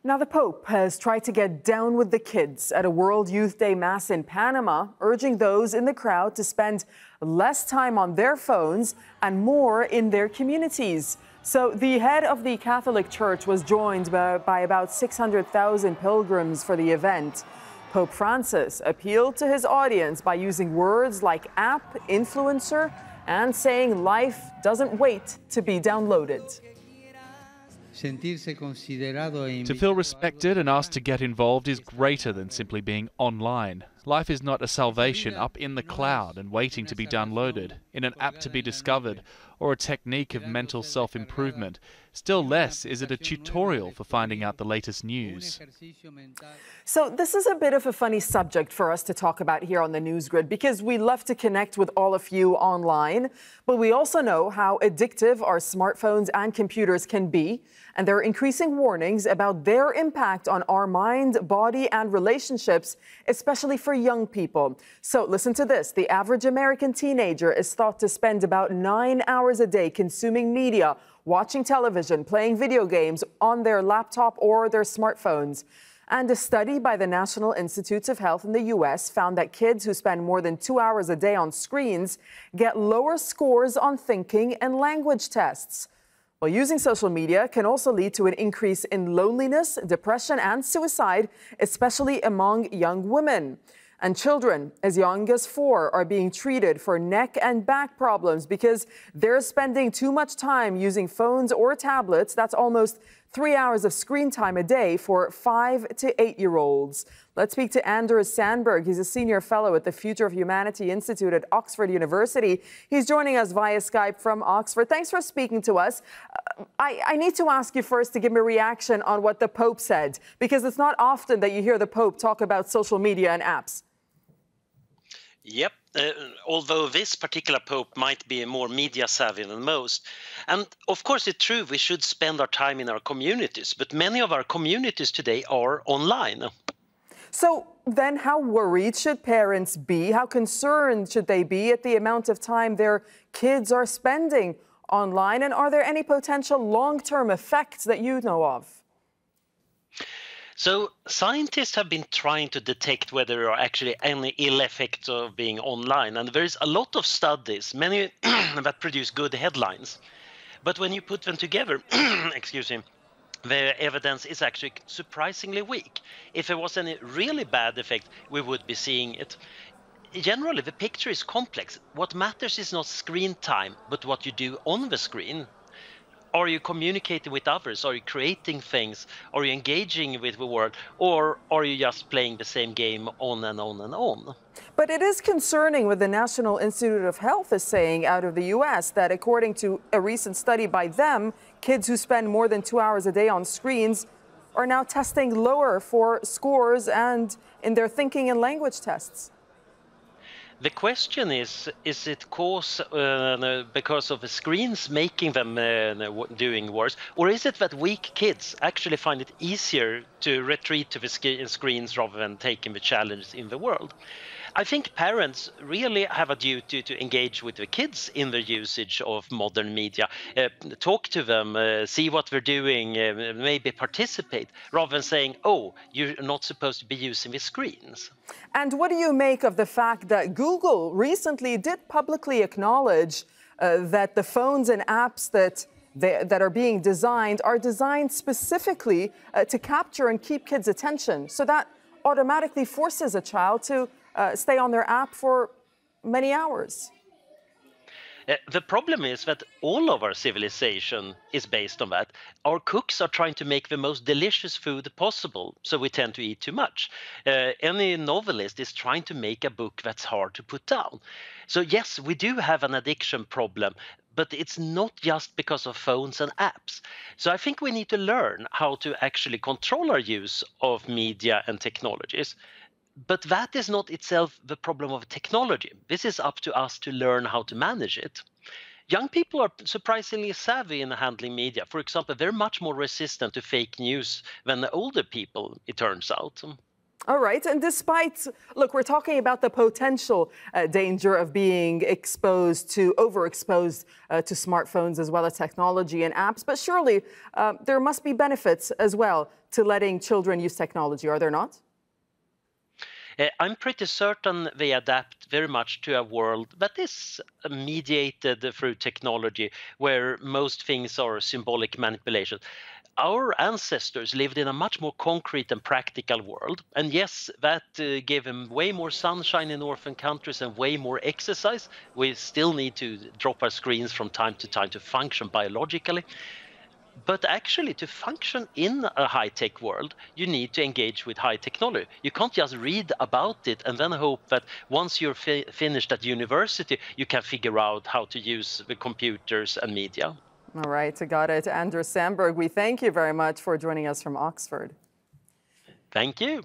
Now, the Pope has tried to get down with the kids at a World Youth Day Mass in Panama, urging those in the crowd to spend less time on their phones and more in their communities. So the head of the Catholic Church was joined by about 600,000 pilgrims for the event. Pope Francis appealed to his audience by using words like app, influencer, and saying life doesn't wait to be downloaded. To feel respected and asked to get involved is greater than simply being online. Life is not a salvation up in the cloud and waiting to be downloaded, in an app to be discovered, or a technique of mental self-improvement. Still less is it a tutorial for finding out the latest news. So this is a bit of a funny subject for us to talk about here on the News Grid because we love to connect with all of you online, but we also know how addictive our smartphones and computers can be, and there are increasing warnings about their impact on our mind, body, and relationships, especially for young people. So listen to this. The average American teenager is thought to spend about 9 hours a day consuming media, watching television, playing video games on their laptop or their smartphones. And a study by the National Institutes of Health in the U.S. found that kids who spend more than 2 hours a day on screens get lower scores on thinking and language tests. Well, using social media can also lead to an increase in loneliness, depression, and suicide, especially among young women. And children as young as 4 are being treated for neck and back problems because they're spending too much time using phones or tablets. That's almost 3 hours of screen time a day for 5 to 8-year-olds. Let's speak to Anders Sandberg. He's a senior fellow at the Future of Humanity Institute at Oxford University. He's joining us via Skype from Oxford. Thanks for speaking to us. I need to ask you first to give me a reaction on what the Pope said, because it's not often that you hear the Pope talk about social media and apps. Yep, although this particular Pope might be more media savvy than most. And of course, it's true, we should spend our time in our communities, but many of our communities today are online. So then how worried should parents be? How concerned should they be at the amount of time their kids are spending online? And are there any potential long-term effects that you know of? So scientists have been trying to detect whether there are actually any ill effects of being online. And there is a lot of studies, many that produce good headlines. But when you put them together, excuse me, the evidence is actually surprisingly weak. If there was any really bad effect, we would be seeing it. Generally, the picture is complex. What matters is not screen time, but what you do on the screen. Are you communicating with others? Are you creating things? Are you engaging with the world? Or are you just playing the same game on and on and on? But it is concerning what the National Institute of Health is saying out of the U.S. that according to a recent study by them, kids who spend more than 2 hours a day on screens are now testing lower for scores and in their thinking and language tests. The question is it because of the screens making them doing worse, or is it that weak kids actually find it easier to retreat to the screens rather than taking the challenge in the world? I think parents really have a duty to engage with the kids in the usage of modern media, talk to them, see what they're doing, maybe participate, rather than saying, oh, you're not supposed to be using the screens. And what do you make of the fact that Google recently did publicly acknowledge that the phones and apps that are being designed are designed specifically to capture and keep kids' attention? So that automatically forces a child to stay on their app for many hours. The problem is that all of our civilization is based on that. Our cooks are trying to make the most delicious food possible, so we tend to eat too much. Any novelist is trying to make a book that's hard to put down. So yes, we do have an addiction problem, but it's not just because of phones and apps. So I think we need to learn how to actually control our use of media and technologies. But that is not itself the problem of technology. This is up to us to learn how to manage it. Young people are surprisingly savvy in handling media. For example, they're much more resistant to fake news than the older people, it turns out. All right. And despite, look, we're talking about the potential danger of being overexposed to smartphones as well as technology and apps. But surely there must be benefits as well to letting children use technology, are there not? I'm pretty certain they adapt very much to a world that is mediated through technology, where most things are symbolic manipulation. Our ancestors lived in a much more concrete and practical world. And yes, that gave them way more sunshine in orphan countries and way more exercise. We still need to drop our screens from time to time to function biologically. But actually, to function in a high-tech world, you need to engage with high technology. You can't just read about it and then hope that once you're finished at university, you can figure out how to use the computers and media. All right, got it. Andrew Sandberg, we thank you very much for joining us from Oxford. Thank you.